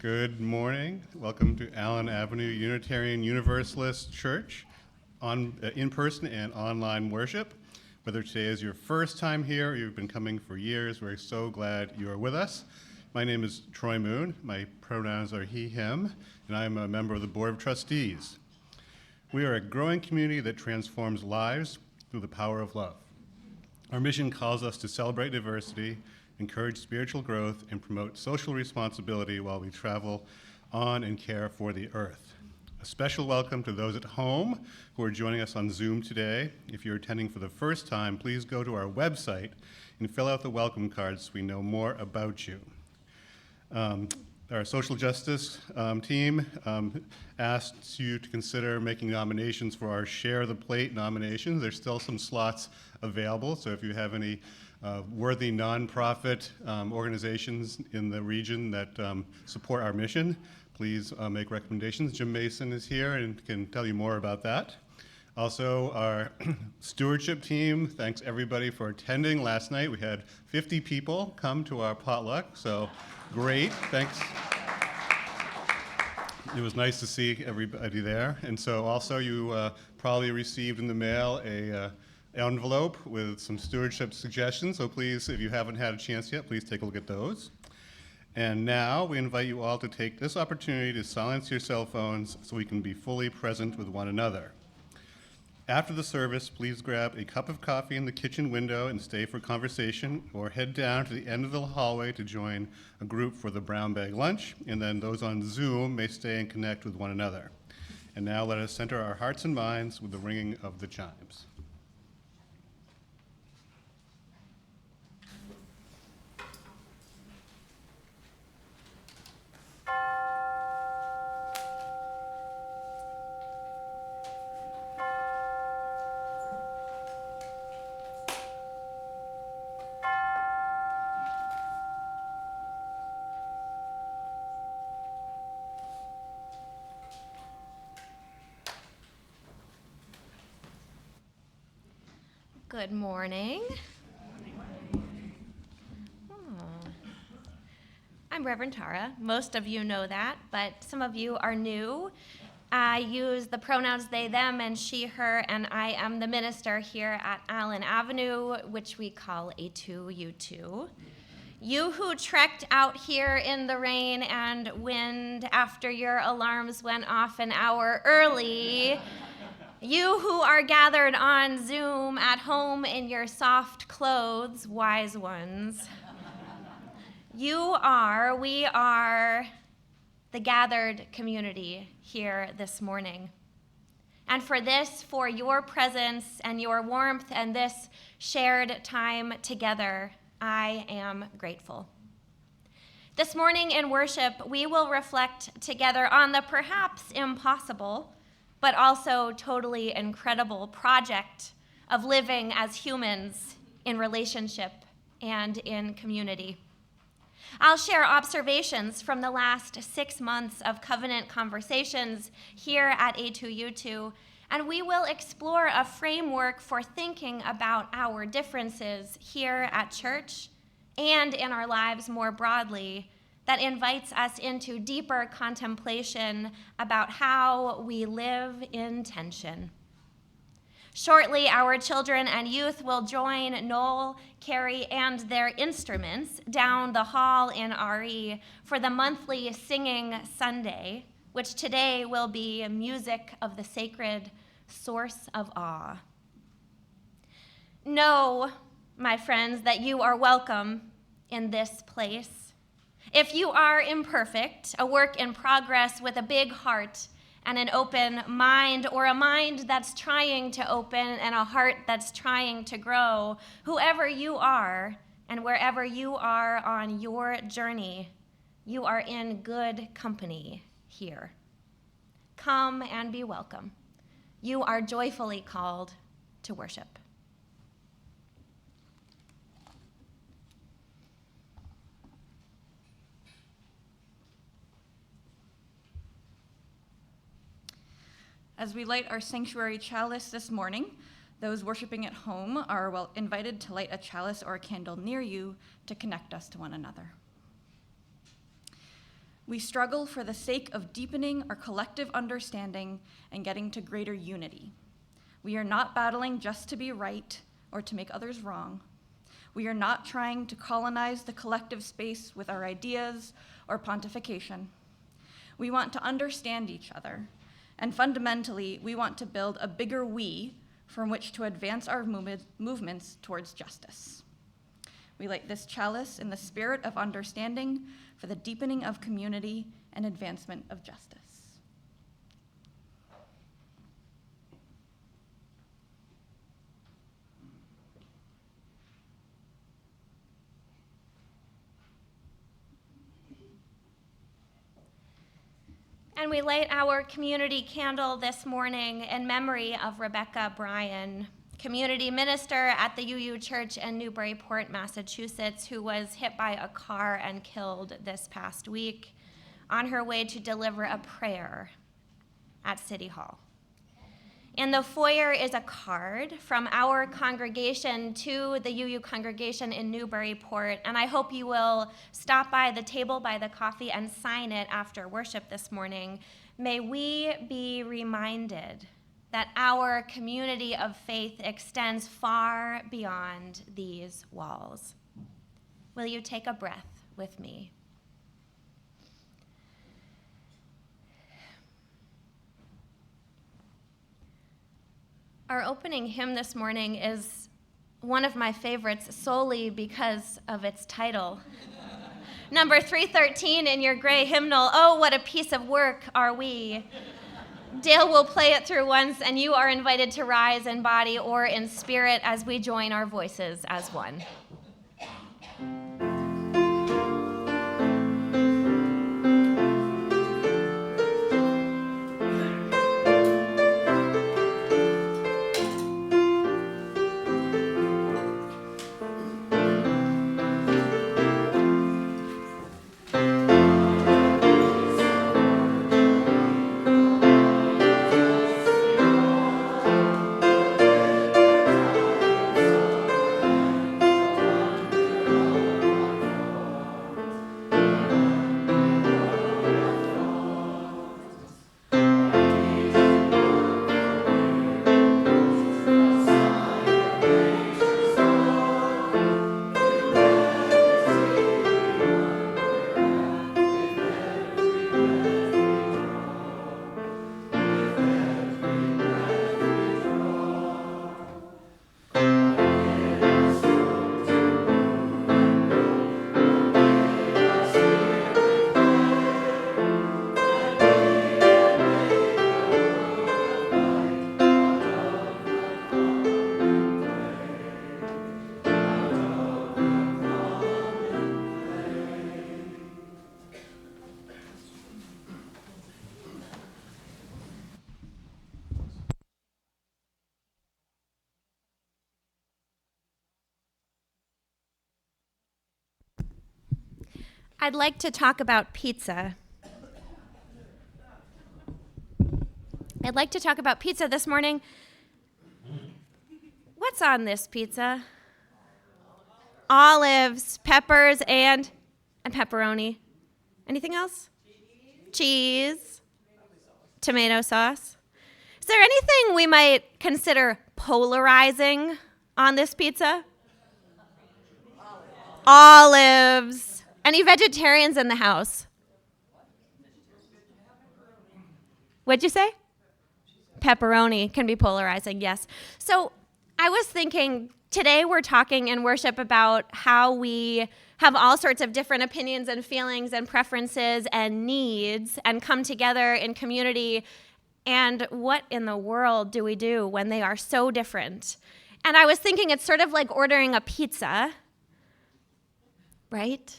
Good morning. Welcome to Allen Avenue Unitarian Universalist Church on in-person and online worship. Whether today is your first time here or you've been coming for years, we're so glad you are with us. My name is Troy Moon. My pronouns are he, him, and I am a member of the Board of Trustees. We are a growing community that transforms lives through the power of love. Our mission calls us to celebrate diversity, encourage spiritual growth, and promote social responsibility while we travel on and care for the earth. A special welcome to those at home who are joining us on Zoom today. If you're attending for the first time, please go to our website and fill out the welcome cards so we know more about you. Our social justice team asked you to consider making nominations for our Share the Plate nominations. There's still some slots available, so if you have any worthy nonprofit organizations in the region that support our mission, please make recommendations. Jim Mason is here and can tell you more about that. Also, our stewardship team, thanks everybody for attending last night. We had 50 people come to our potluck, so great, thanks. It was nice to see everybody there. And so also you probably received in the mail a envelope with some stewardship suggestions, so please, if you haven't had a chance yet, please take a look at those. And now we invite you all to take this opportunity to silence your cell phones so we can be fully present with one another. After the service, please grab a cup of coffee in the kitchen window and stay for conversation, or head down to the end of the hallway to join a group for the brown bag lunch, and then those on Zoom may stay and connect with one another. And now let us center our hearts and minds with the ringing of the chimes. Good morning. I'm Reverend Tara. Most of you know that, but some of you are new. I use the pronouns they, them, and she, her, and I am the minister here at Allen Avenue, which we call A2U2. You who trekked out here in the rain and wind after your alarms went off an hour early, you who are gathered on Zoom at home in your soft clothes, wise ones, we are the gathered community here this morning. And for this, for your presence and your warmth and this shared time together, I am grateful. This morning in worship, we will reflect together on the perhaps impossible, but also totally incredible project of living as humans in relationship and in community. I'll share observations from the last 6 months of covenant conversations here at A2U2, and we will explore a framework for thinking about our differences here at church and in our lives more broadly, that invites us into deeper contemplation about how we live in tension. Shortly, our children and youth will join Noel, Carrie, and their instruments down the hall in RE for the monthly Singing Sunday, which today will be music of the sacred, source of awe. Know, my friends, that you are welcome in this place. If you are imperfect, a work in progress with a big heart and an open mind, or a mind that's trying to open and a heart that's trying to grow, whoever you are and wherever you are on your journey, you are in good company here. Come and be welcome. You are joyfully called to worship. As we light our sanctuary chalice this morning, those worshiping at home are invited to light a chalice or a candle near you to connect us to one another. We struggle for the sake of deepening our collective understanding and getting to greater unity. We are not battling just to be right or to make others wrong. We are not trying to colonize the collective space with our ideas or pontification. We want to understand each other, and fundamentally, we want to build a bigger we from which to advance our movements towards justice. We light this chalice in the spirit of understanding for the deepening of community and advancement of justice. And we light our community candle this morning in memory of Rebecca Bryan, community minister at the UU Church in Newburyport, Massachusetts, who was hit by a car and killed this past week on her way to deliver a prayer at City Hall. In the foyer is a card from our congregation to the UU congregation in Newburyport, and I hope you will stop by the table by the coffee and sign it after worship this morning. May we be reminded that our community of faith extends far beyond these walls. Will you take a breath with me? Our opening hymn this morning is one of my favorites solely because of its title. Number 313 in your gray hymnal, "Oh, what a piece of work are we." Dale will play it through once, and you are invited to rise in body or in spirit as we join our voices as one. I'd like to talk about pizza. I'd like to talk about pizza this morning. What's on this pizza? Olives, peppers, and pepperoni. Anything else? Cheese. Tomato sauce. Is there anything we might consider polarizing on this pizza? Olives. Any vegetarians in the house? What'd you say? Pepperoni can be polarizing, yes. So I was thinking, today we're talking in worship about how we have all sorts of different opinions and feelings and preferences and needs and come together in community. And what in the world do we do when they are so different? And I was thinking it's sort of like ordering a pizza, right?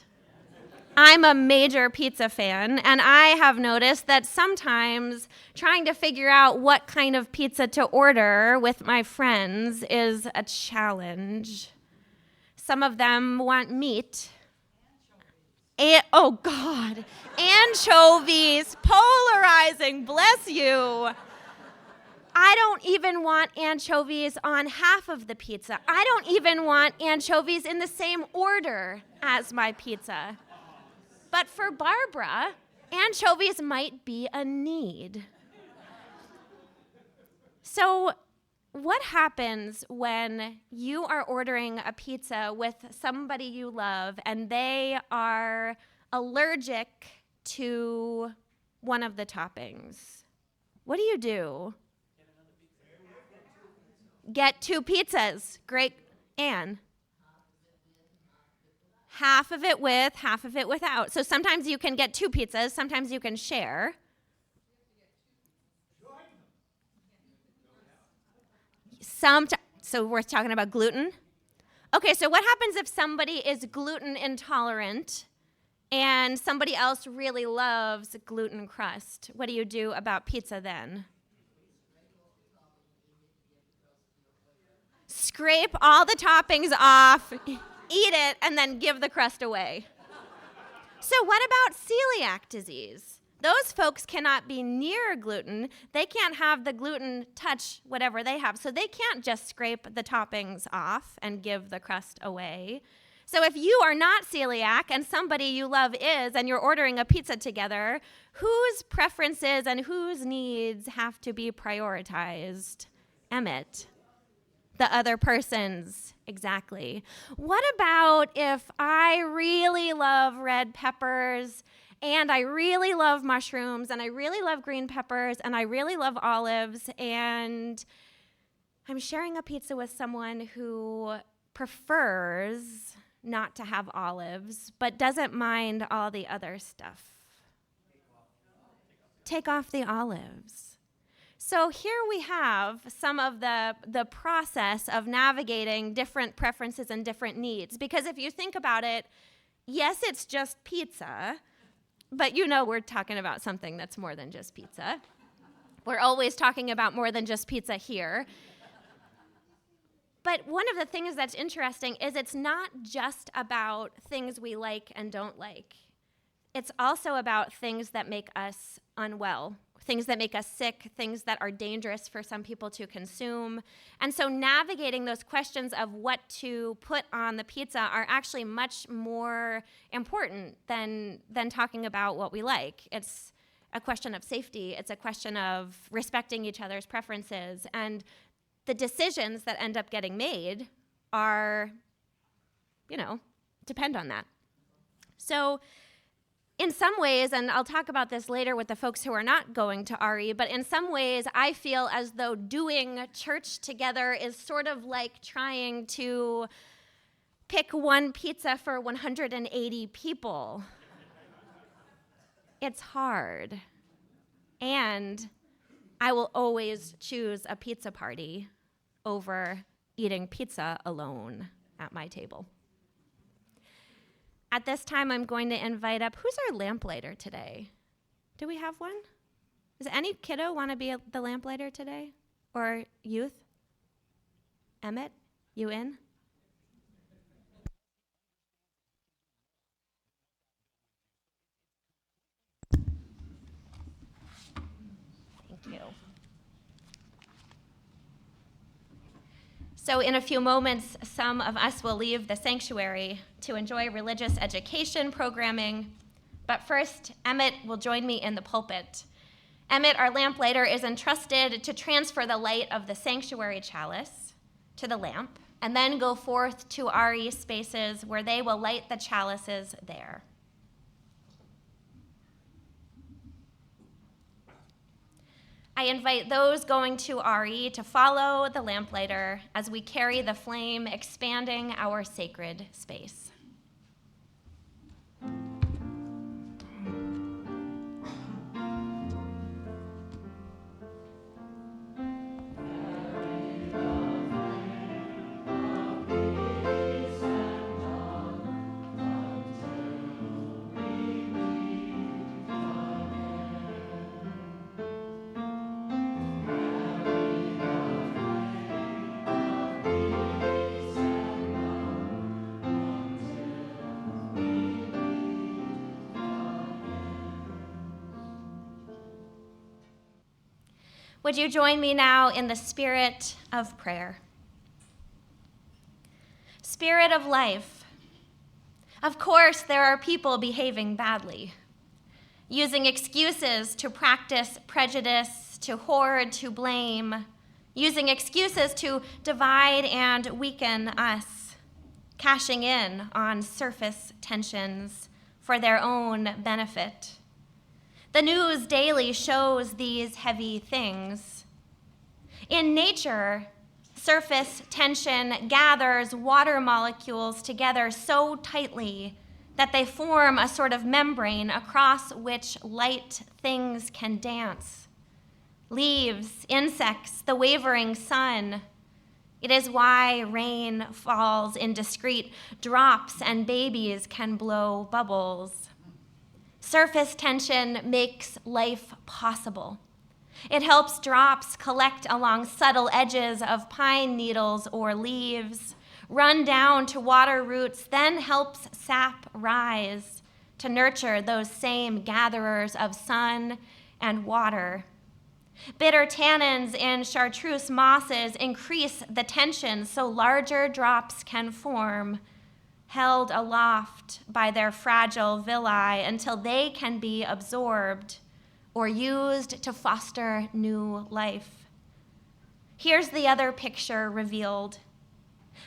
I'm a major pizza fan, and I have noticed that sometimes trying to figure out what kind of pizza to order with my friends is a challenge. Some of them want meat. Oh, God. Anchovies, polarizing, bless you. I don't even want anchovies on half of the pizza. I don't even want anchovies in the same order as my pizza. But for Barbara, Anchovies might be a need. So, what happens when you are ordering a pizza with somebody you love and they are allergic to one of the toppings? What do you do? Get 2 pizzas. Great. Anne? Half of it with, half of it without. So sometimes you can get 2 pizzas, sometimes you can share. So we're talking about gluten? Okay, so what happens if somebody is gluten intolerant and somebody else really loves gluten crust? What do you do about pizza then? Scrape all the toppings off, eat it, and then give the crust away. So what about celiac disease? Those folks cannot be near gluten. They can't have the gluten touch whatever they have. So they can't just scrape the toppings off and give the crust away. So if you are not celiac and somebody you love is, and you're ordering a pizza together, whose preferences and whose needs have to be prioritized? Emmett. The other person's, exactly. What about if I really love red peppers and I really love mushrooms and I really love green peppers and I really love olives and I'm sharing a pizza with someone who prefers not to have olives but doesn't mind all the other stuff? Take off the olives. So here we have some of the process of navigating different preferences and different needs. Because if you think about it, yes, it's just pizza, but you know we're talking about something that's more than just pizza. We're always talking about more than just pizza here. But one of the things that's interesting is it's not just about things we like and don't like. It's also about things that make us unwell, things that make us sick, things that are dangerous for some people to consume. And so navigating those questions of what to put on the pizza are actually much more important than talking about what we like. It's a question of safety. It's a question of respecting each other's preferences. And the decisions that end up getting made are, depend on that. So in some ways, and I'll talk about this later with the folks who are not going to RE, but in some ways I feel as though doing church together is sort of like trying to pick one pizza for 180 people. It's hard. And I will always choose a pizza party over eating pizza alone at my table. At this time, I'm going to invite up, who's our lamplighter today? Do we have one? Does any kiddo want to be the lamplighter today? Or youth? Emmett, you in? Thank you. So in a few moments, some of us will leave the sanctuary to enjoy religious education programming. But first, Emmett will join me in the pulpit. Emmett, our lamplighter, is entrusted to transfer the light of the sanctuary chalice to the lamp, and then go forth to RE spaces where they will light the chalices there. I invite those going to RE to follow the lamplighter as we carry the flame, expanding our sacred space. Would you join me now in the spirit of prayer? Spirit of life, of course there are people behaving badly. using excuses to practice prejudice, to hoard, to blame, using excuses to divide and weaken us, cashing in on surface tensions for their own benefit. The news daily shows these heavy things. In nature, surface tension gathers water molecules together so tightly that they form a sort of membrane across which light things can dance. Leaves, insects, the wavering sun. It is why rain falls in discrete drops and babies can blow bubbles. Surface tension makes life possible. It helps drops collect along subtle edges of pine needles or leaves, run down to water roots, then helps sap rise to nurture those same gatherers of sun and water. Bitter tannins in chartreuse mosses increase the tension so larger drops can form, held aloft by their fragile villi until they can be absorbed or used to foster new life. Here's the other picture revealed.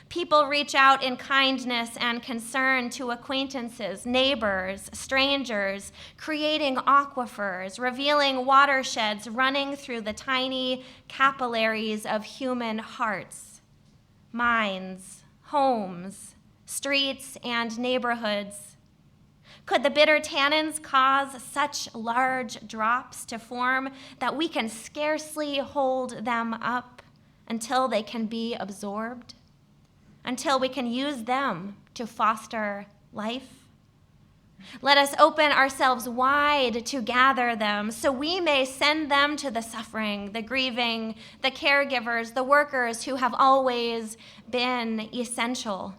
People reach out in kindness and concern to acquaintances, neighbors, strangers, creating aquifers, revealing watersheds running through the tiny capillaries of human hearts, minds, homes, streets, and neighborhoods. Could the bitter tannins cause such large drops to form that we can scarcely hold them up until they can be absorbed? Until we can use them to foster life? Let us open ourselves wide to gather them so we may send them to the suffering, the grieving, the caregivers, the workers who have always been essential.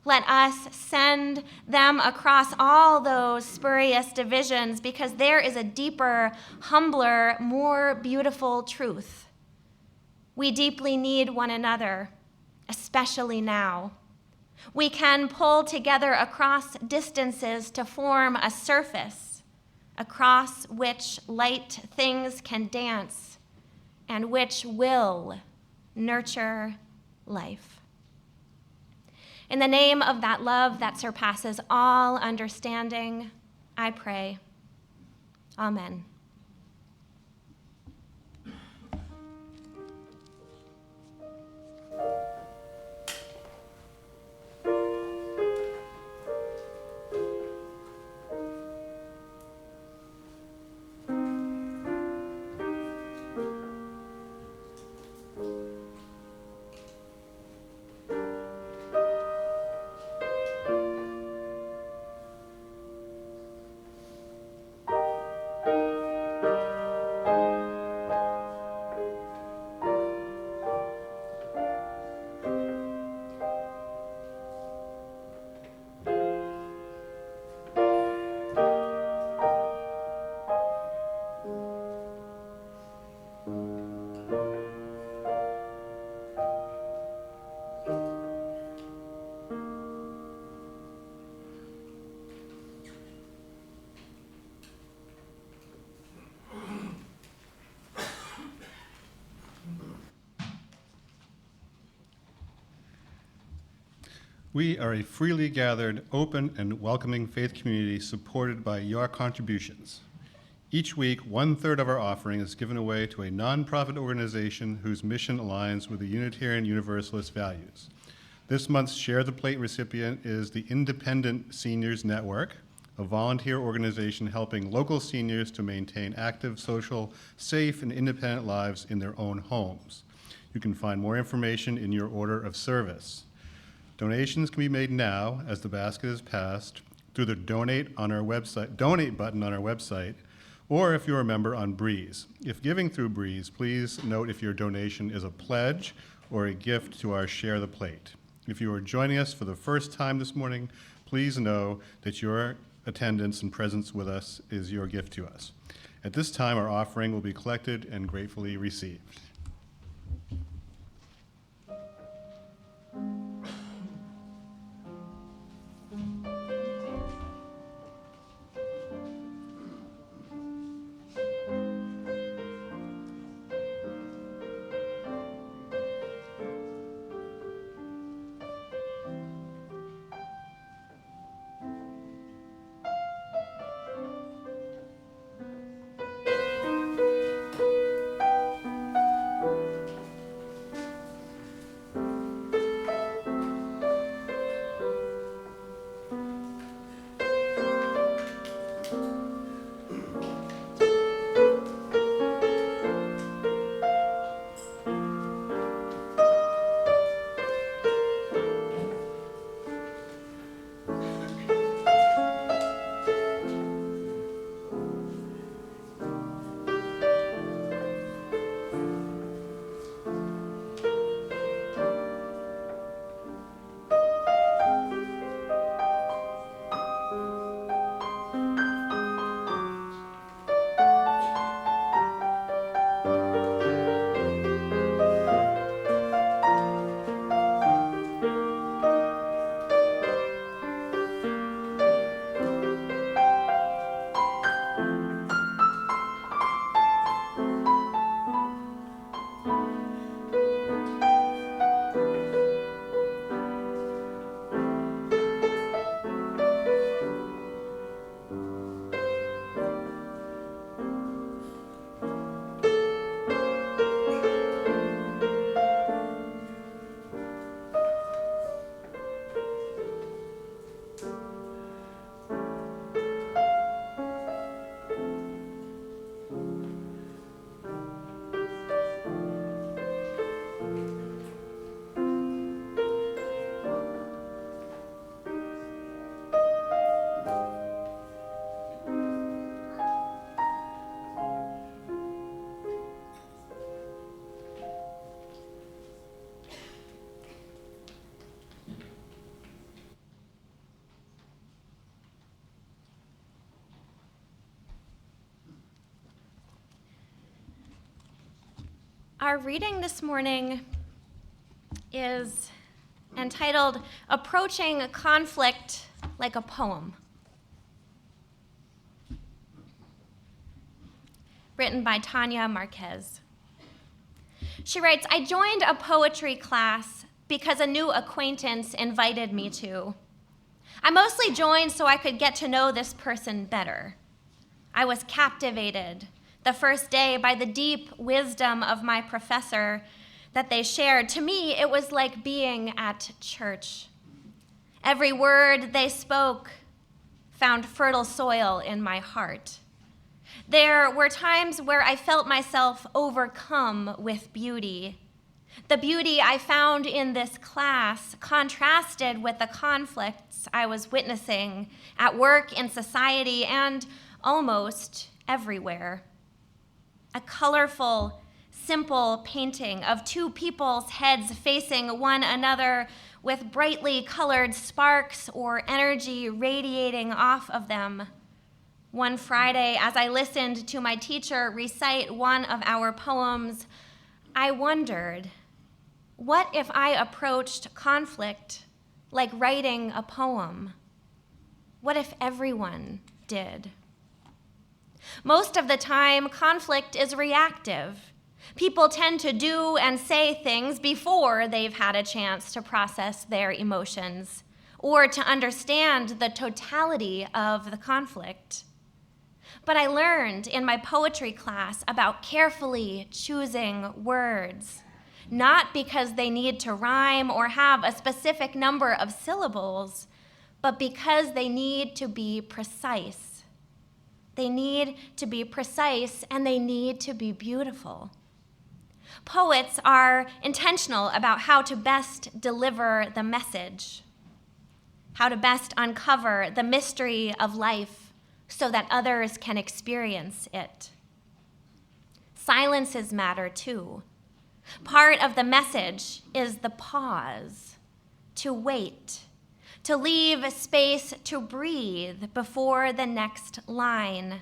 Let us send them across all those spurious divisions because there is a deeper, humbler, more beautiful truth. We deeply need one another, especially now. We can pull together across distances to form a surface across which light things can dance and which will nurture life. In the name of that love that surpasses all understanding, I pray. Amen. We are a freely gathered, open, and welcoming faith community supported by your contributions. Each week, 1/3 of our offering is given away to a nonprofit organization whose mission aligns with the Unitarian Universalist values. This month's Share the Plate recipient is the Independent Seniors Network, a volunteer organization helping local seniors to maintain active, social, safe, and independent lives in their own homes. You can find more information in your order of service. Donations can be made now as the basket is passed through the donate button on our website, or if you're a member on Breeze. If giving through Breeze, please note if your donation is a pledge or a gift to our Share the Plate. If you are joining us for the first time this morning, please know that your attendance and presence with us is your gift to us. At this time, our offering will be collected and gratefully received. Our reading this morning is entitled Approaching Conflict Like a Poem, written by Tanya Marquez. She writes, I joined a poetry class because a new acquaintance invited me to. I mostly joined so I could get to know this person better. I was captivated the first day by the deep wisdom of my professor that they shared. To me, it was like being at church. Every word they spoke found fertile soil in my heart. There were times where I felt myself overcome with beauty. The beauty I found in this class contrasted with the conflicts I was witnessing at work, in society, and almost everywhere. A colorful, simple painting of two people's heads facing one another with brightly colored sparks or energy radiating off of them. One Friday, as I listened to my teacher recite one of our poems, I wondered, what if I approached conflict like writing a poem? What if everyone did? Most of the time, conflict is reactive. People tend to do and say things before they've had a chance to process their emotions or to understand the totality of the conflict. But I learned in my poetry class about carefully choosing words, not because they need to rhyme or have a specific number of syllables, but because they need to be precise. They need to be precise and they need to be beautiful. Poets are intentional about how to best deliver the message, how to best uncover the mystery of life so that others can experience it. Silences matter too. Part of the message is the pause, to wait, to leave space to breathe before the next line.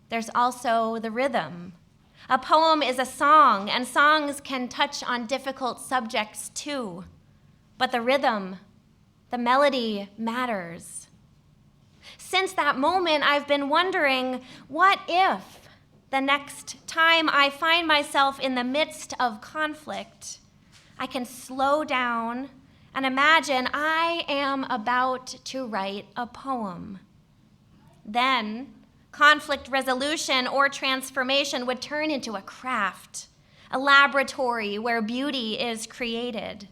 There's also the rhythm. A poem is a song, and songs can touch on difficult subjects too. But the rhythm, the melody matters. Since that moment, I've been wondering, what if the next time I find myself in the midst of conflict, I can slow down and imagine I am about to write a poem. Then, conflict resolution or transformation would turn into a craft, a laboratory where beauty is created.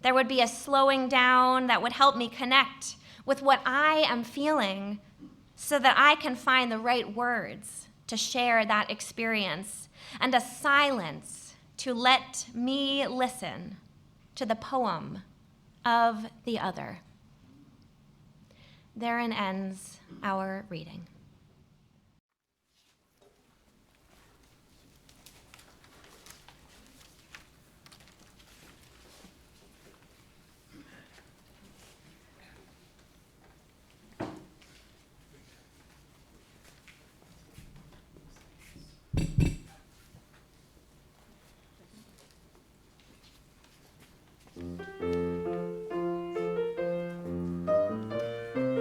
There would be a slowing down that would help me connect with what I am feeling so that I can find the right words to share that experience, and a silence to let me listen to the poem of the other. Therein ends our reading.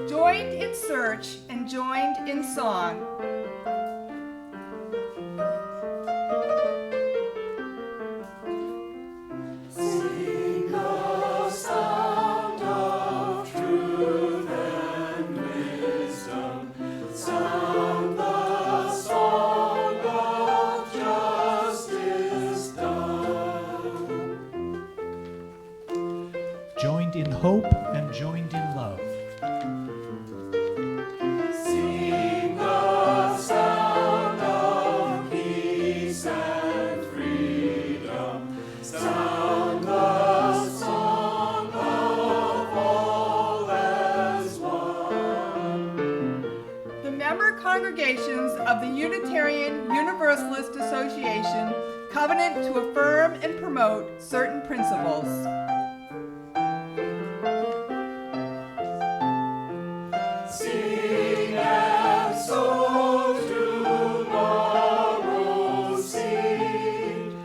Joined in search and joined in song. Sing the sound of truth and wisdom, sound the song of justice done. Joined in hope and joined in love. Sing the sound of peace and freedom, sound the song of all as one. The member congregations of the Unitarian Universalist Association covenant to affirm and promote certain principles. Sing and sow tomorrow's seed.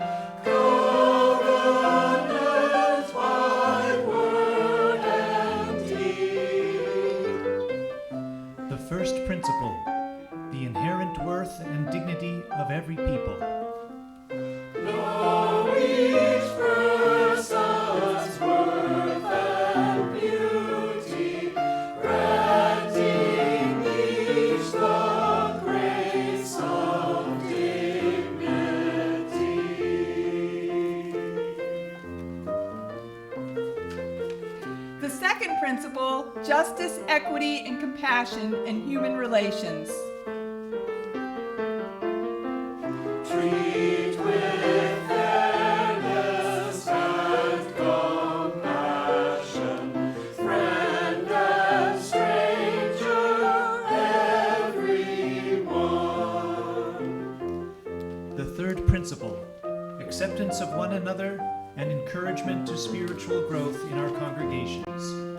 principle, justice, equity, and compassion in human relations. Treat with fairness and compassion, friend and stranger, everyone. The third principle, acceptance of one another and encouragement to spiritual growth in our congregations.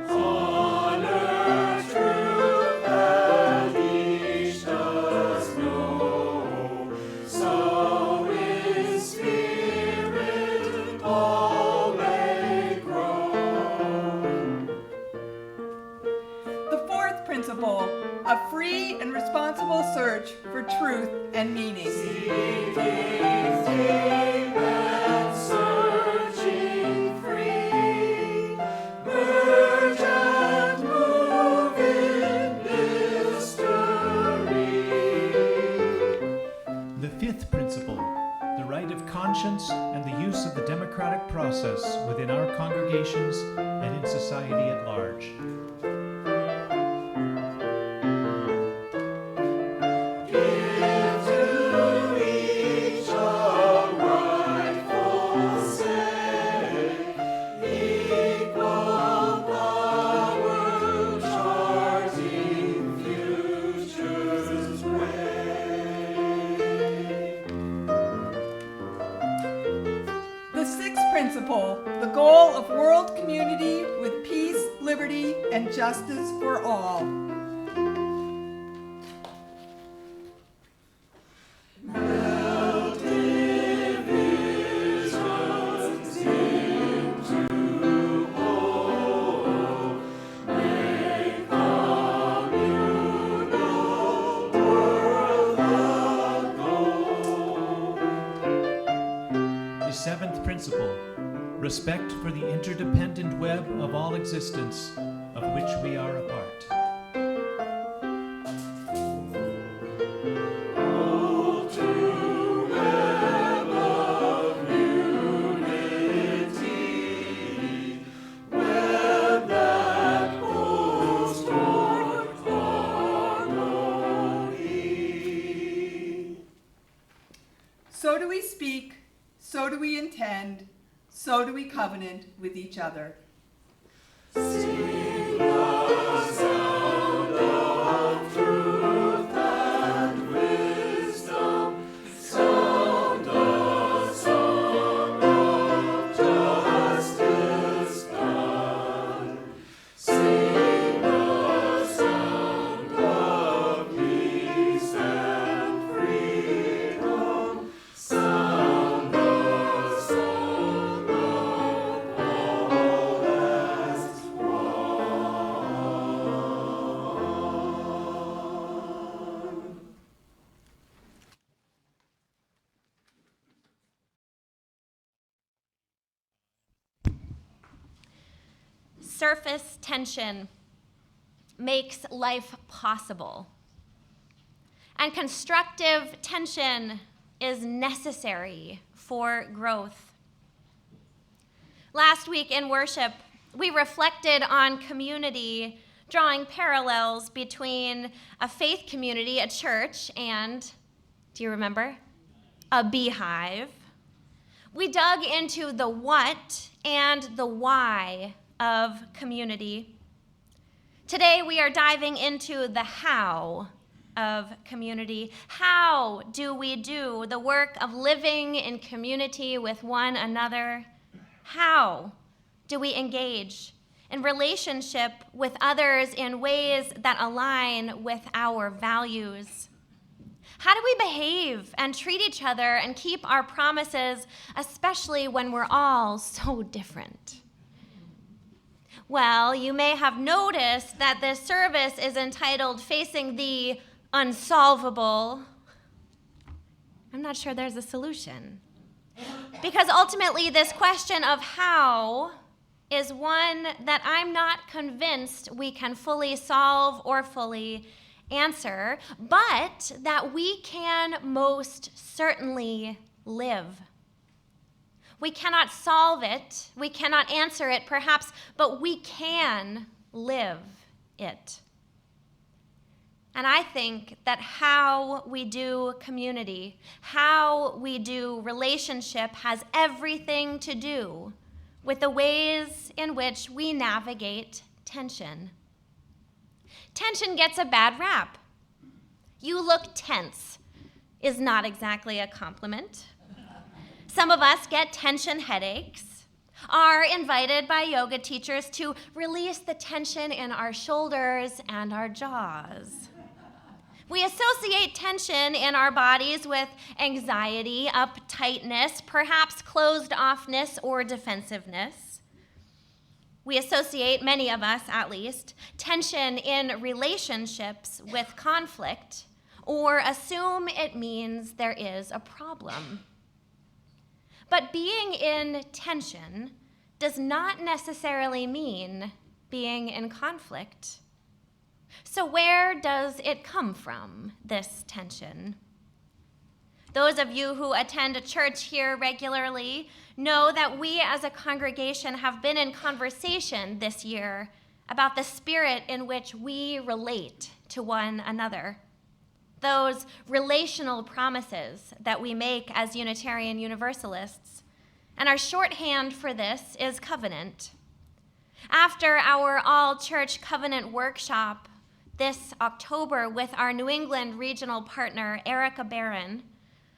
Honor, truth, that each does know, so in spirit all may grow. The fourth principle, a free and responsible search for truth and meaning. Seeking deep and searching free, merge and move in mystery. The fifth principle, the right of conscience and the use of the democratic process within our congregations and in society at large. Give to each a rightful say, equal power charting future's way. The sixth principle, the goal of world community with peace, liberty, and justice for all. Melt divisions into whole, make communal world the goal. The seventh principle, respect for the interdependent web of all existence of which we are a part. Hold to web of unity, web that pulls toward harmony. So do we speak, so do we intend, so do we covenant with each other. Sing the sound of truth and wisdom, sound the song of justice done. Sing the sound of peace and freedom, sound the song of all as one. Surface tension makes life possible. And constructive tension is necessary for growth. Last week in worship, we reflected on community, drawing parallels between a faith community, a church, and, do you remember? A beehive. We dug into the what and the why of community. Today we are diving into the how of community. How do we do the work of living in community with one another? How do we engage in relationship with others in ways that align with our values? How do we behave and treat each other and keep our promises, especially when we're all so different? Well, you may have noticed that this service is entitled Facing the Unsolvable. I'm not sure there's a solution. Because ultimately, this question of how is one that I'm not convinced we can fully solve or fully answer, but that we can most certainly live. We cannot solve it, we cannot answer it perhaps, but we can live it. And I think that how we do community, how we do relationship has everything to do with the ways in which we navigate tension. Tension gets a bad rap. You look tense is not exactly a compliment. Some of us get tension headaches, are invited by yoga teachers to release the tension in our shoulders and our jaws. We associate tension in our bodies with anxiety, uptightness, perhaps closed-offness or defensiveness. We associate, many of us at least, tension in relationships with conflict, or assume it means there is a problem. But being in tension does not necessarily mean being in conflict. So where does it come from, this tension? Those of you who attend a church here regularly know that we as a congregation have been in conversation this year about the spirit in which we relate to one another. Those relational promises that we make as Unitarian Universalists. And our shorthand for this is covenant. After our all-church covenant workshop this October with our New England regional partner, Erica Barron,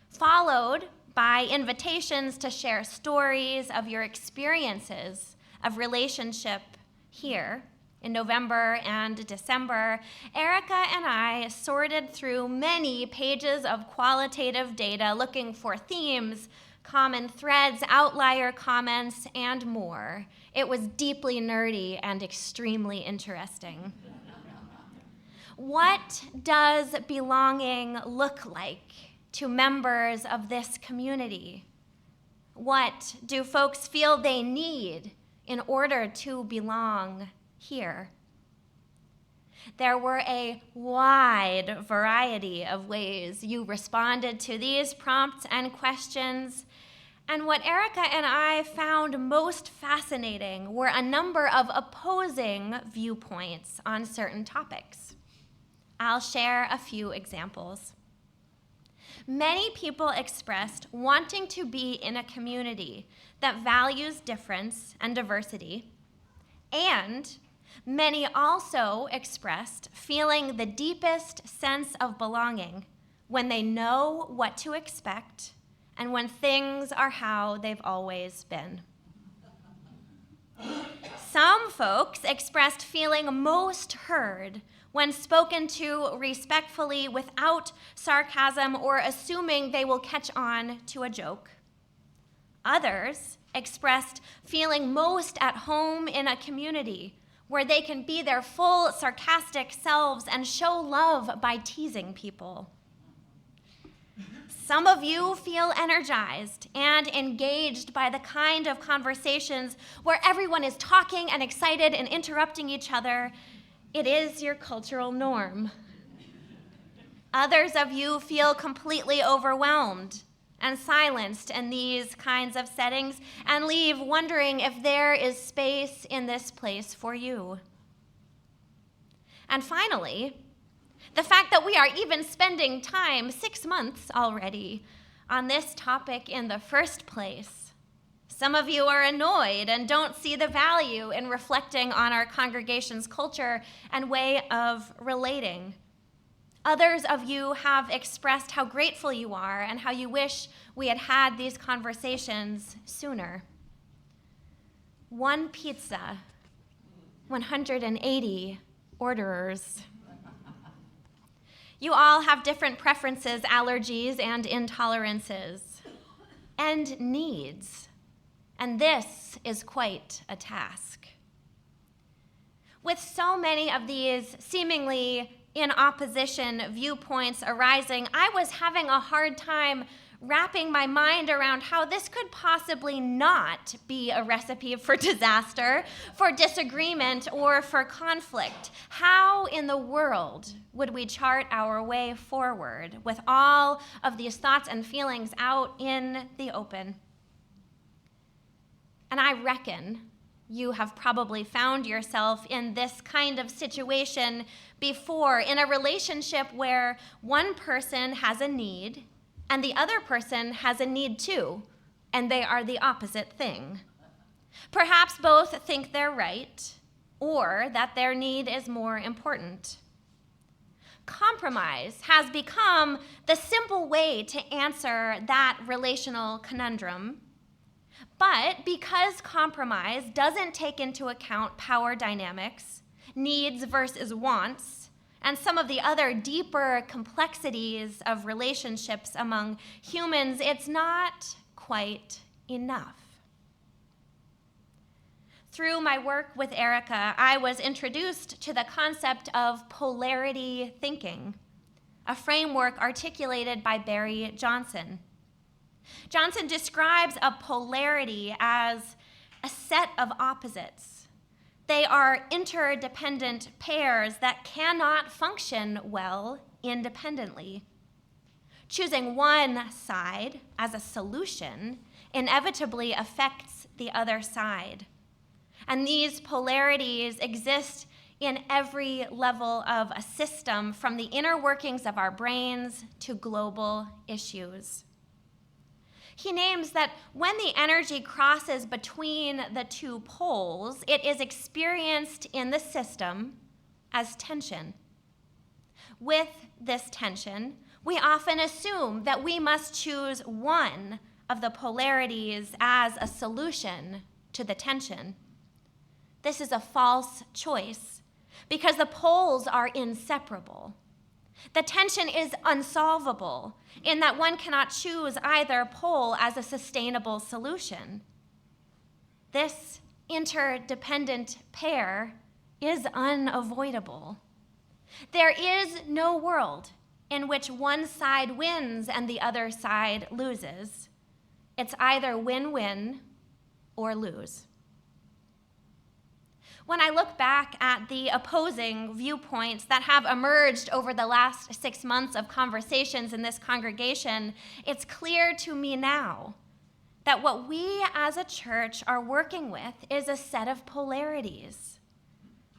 followed by invitations to share stories of your experiences of relationship here in November and December, Erica and I sorted through many pages of qualitative data looking for themes, common threads, outlier comments, and more. It was deeply nerdy and extremely interesting. What does belonging look like to members of this community? What do folks feel they need in order to belong here? There were a wide variety of ways you responded to these prompts and questions, and what Erica and I found most fascinating were a number of opposing viewpoints on certain topics. I'll share a few examples. Many people expressed wanting to be in a community that values difference and diversity, and many also expressed feeling the deepest sense of belonging when they know what to expect and when things are how they've always been. Some folks expressed feeling most heard when spoken to respectfully without sarcasm or assuming they will catch on to a joke. Others expressed feeling most at home in a community where they can be their full sarcastic selves and show love by teasing people. Some of you feel energized and engaged by the kind of conversations where everyone is talking and excited and interrupting each other. It is your cultural norm. Others of you feel completely overwhelmed and silenced in these kinds of settings and leave wondering if there is space in this place for you. And finally, the fact that we are even spending time, 6 months already, on this topic in the first place. Some of you are annoyed and don't see the value in reflecting on our congregation's culture and way of relating. Others of you have expressed how grateful you are and how you wish we had had these conversations sooner. One pizza, 180 orderers. You all have different preferences, allergies, and intolerances, and needs. And this is quite a task. With so many of these seemingly in opposition viewpoints arising, I was having a hard time wrapping my mind around how this could possibly not be a recipe for disaster, for disagreement, or for conflict. How in the world would we chart our way forward with all of these thoughts and feelings out in the open? And I reckon you have probably found yourself in this kind of situation before, in a relationship where one person has a need and the other person has a need too, and they are the opposite thing. Perhaps both think they're right, or that their need is more important. Compromise has become the simple way to answer that relational conundrum. But because compromise doesn't take into account power dynamics, needs versus wants, and some of the other deeper complexities of relationships among humans, it's not quite enough. Through my work with Erica, I was introduced to the concept of polarity thinking, a framework articulated by Barry Johnson. Johnson describes a polarity as a set of opposites. They are interdependent pairs that cannot function well independently. Choosing one side as a solution inevitably affects the other side. And these polarities exist in every level of a system, from the inner workings of our brains to global issues. He names that when the energy crosses between the two poles, it is experienced in the system as tension. With this tension, we often assume that we must choose one of the polarities as a solution to the tension. This is a false choice because the poles are inseparable. The tension is unsolvable in that one cannot choose either pole as a sustainable solution. This interdependent pair is unavoidable. There is no world in which one side wins and the other side loses. It's either win-win or lose. When I look back at the opposing viewpoints that have emerged over the last 6 months of conversations in this congregation, it's clear to me now that what we as a church are working with is a set of polarities.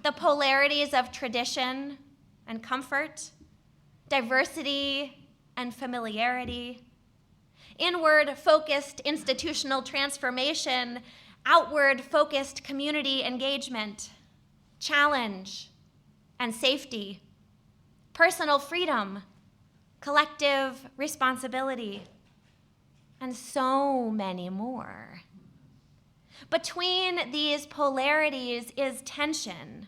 The polarities of tradition and comfort, diversity and familiarity, inward-focused institutional transformation, outward-focused community engagement, challenge and safety, personal freedom, collective responsibility, and so many more. Between these polarities is tension,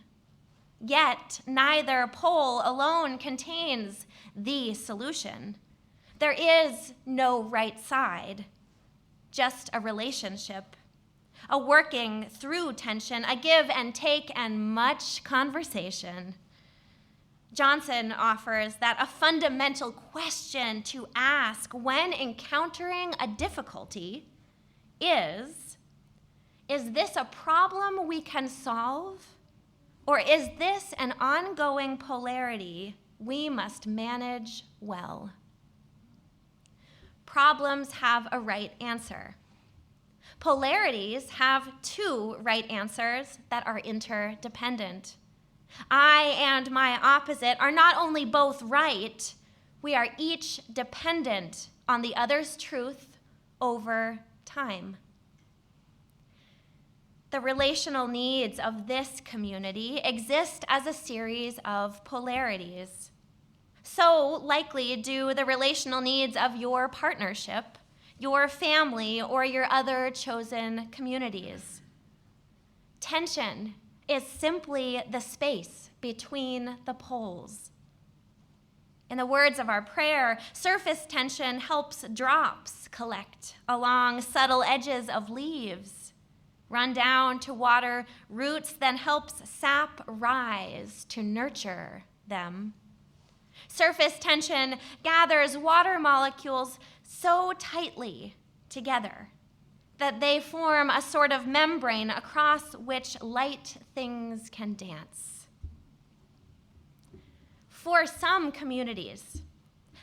yet neither pole alone contains the solution. There is no right side, just a relationship, a working through tension, a give and take, and much conversation. Johnson offers that a fundamental question to ask when encountering a difficulty is this a problem we can solve, or is this an ongoing polarity we must manage well? Problems have a right answer. Polarities have two right answers that are interdependent. I and my opposite are not only both right, we are each dependent on the other's truth over time. The relational needs of this community exist as a series of polarities. So likely do the relational needs of your partnership, your family, or your other chosen communities. Tension is simply the space between the poles. In the words of our prayer, surface tension helps drops collect along subtle edges of leaves, run down to water roots, then helps sap rise to nurture them. Surface tension gathers water molecules so tightly together that they form a sort of membrane across which light things can dance. For some communities,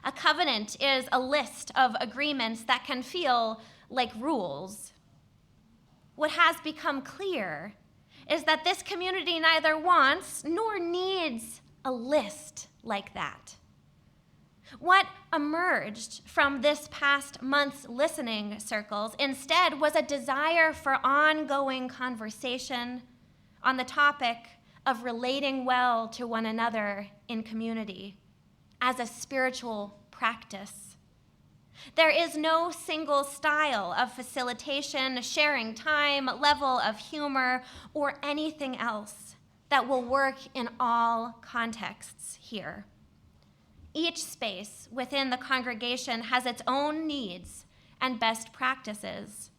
a covenant is a list of agreements that can feel like rules. what has become clear is that this community neither wants nor needs a list like that. What emerged from this past month's listening circles instead was a desire for ongoing conversation on the topic of relating well to one another in community as a spiritual practice. There is no single style of facilitation, sharing time, level of humor, or anything else that will work in all contexts here. Each space within the congregation has its own needs and best practices.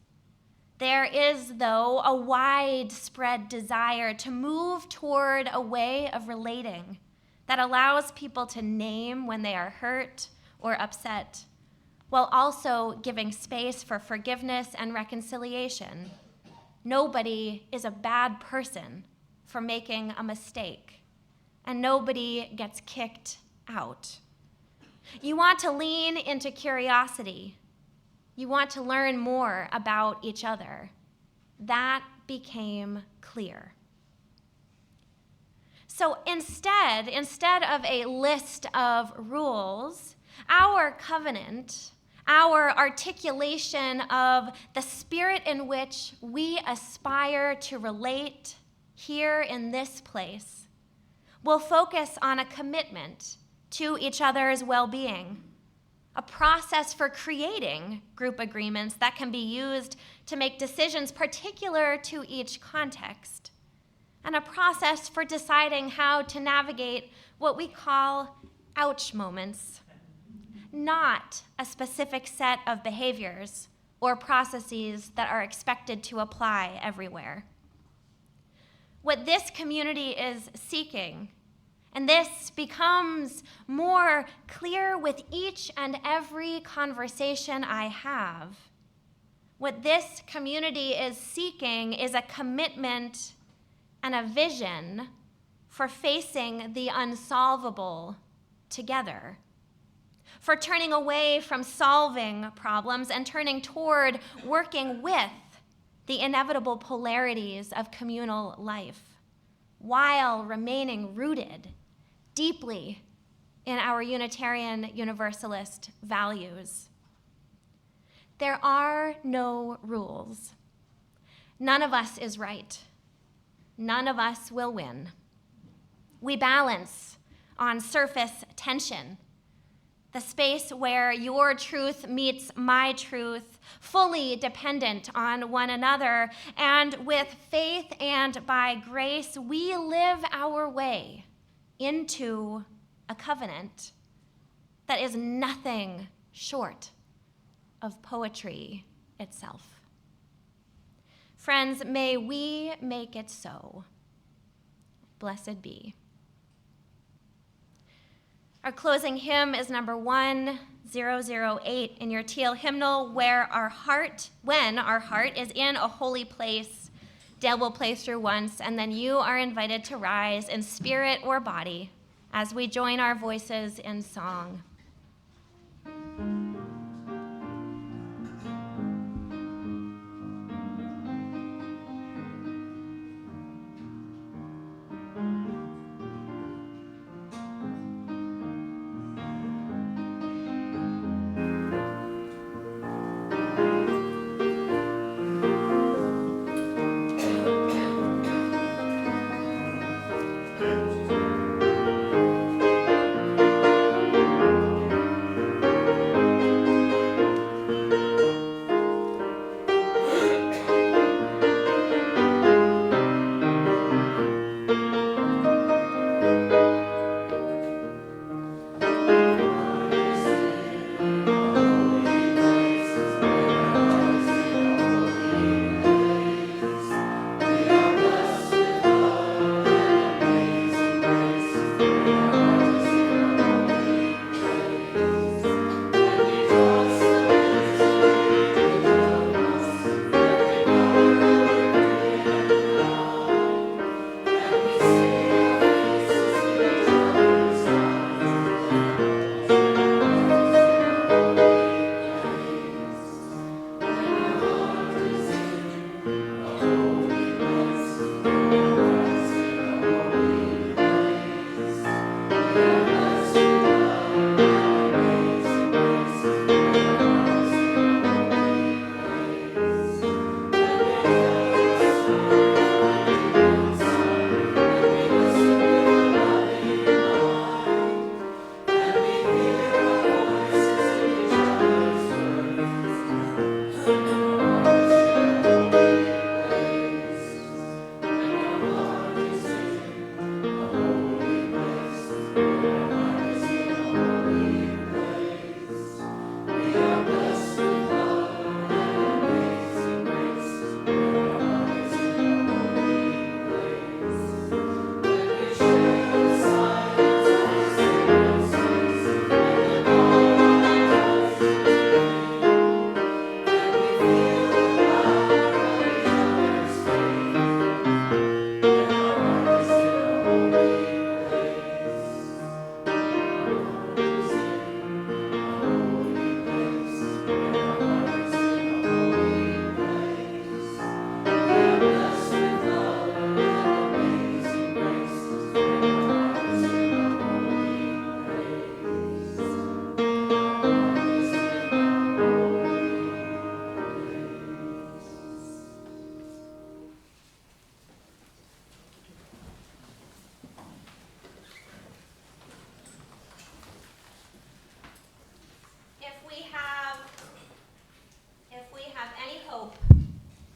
There is, though, a widespread desire to move toward a way of relating that allows people to name when they are hurt or upset, while also giving space for forgiveness and reconciliation. Nobody is a bad person for making a mistake, and nobody gets kicked out. You want to lean into curiosity. You want to learn more about each other. That became clear. So instead of a list of rules, our covenant, our articulation of the spirit in which we aspire to relate here in this place will focus on a commitment to each other's well-being, a process for creating group agreements that can be used to make decisions particular to each context, and a process for deciding how to navigate what we call ouch moments, not a specific set of behaviors or processes that are expected to apply everywhere. What this community is seeking, and this becomes more clear with each and every conversation I have, what this community is seeking is a commitment and a vision for facing the unsolvable together, for turning away from solving problems and turning toward working with the inevitable polarities of communal life, while remaining rooted deeply in our Unitarian Universalist values. There are no rules. None of us is right. None of us will win. We balance on surface tension, the space where your truth meets my truth, fully dependent on one another, and with faith and by grace, we live our way into a covenant that is nothing short of poetry itself. Friends, may we make it so. Blessed be. Our closing hymn is number 1008 in your teal hymnal, when our heart is in a holy place. Dale will play through once, and then you are invited to rise in spirit or body as we join our voices in song.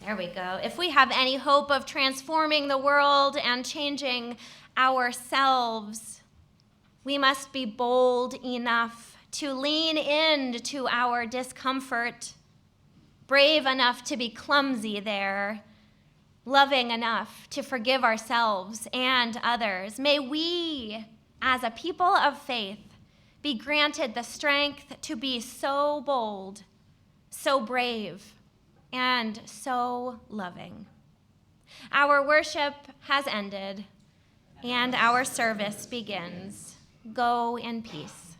There we go. If we have any hope of transforming the world and changing ourselves, we must be bold enough to lean into our discomfort, brave enough to be clumsy there, loving enough to forgive ourselves and others. May we, as a people of faith, be granted the strength to be so bold, so brave, and so loving. Our worship has ended, and our service begins. Go in peace.